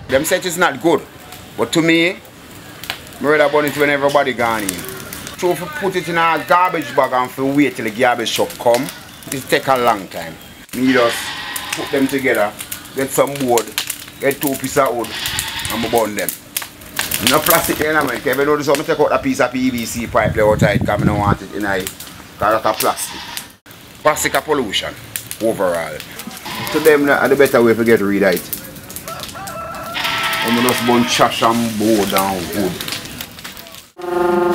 Them say it's not good, but to me, I rather burn it when everybody gone in. So if you put it in a garbage bag and if you wait till the garbage truck come, it take a long time. Me just put them together, get some wood, get 2 pieces of wood, and I burn them. No plastic in it, if you notice, I take out a piece of PVC pipe outside because I don't want it in it, because that's plastic. Plastic is pollution, overall. To them, that's the better way to get rid of it. I'm just burn trash and board and wood.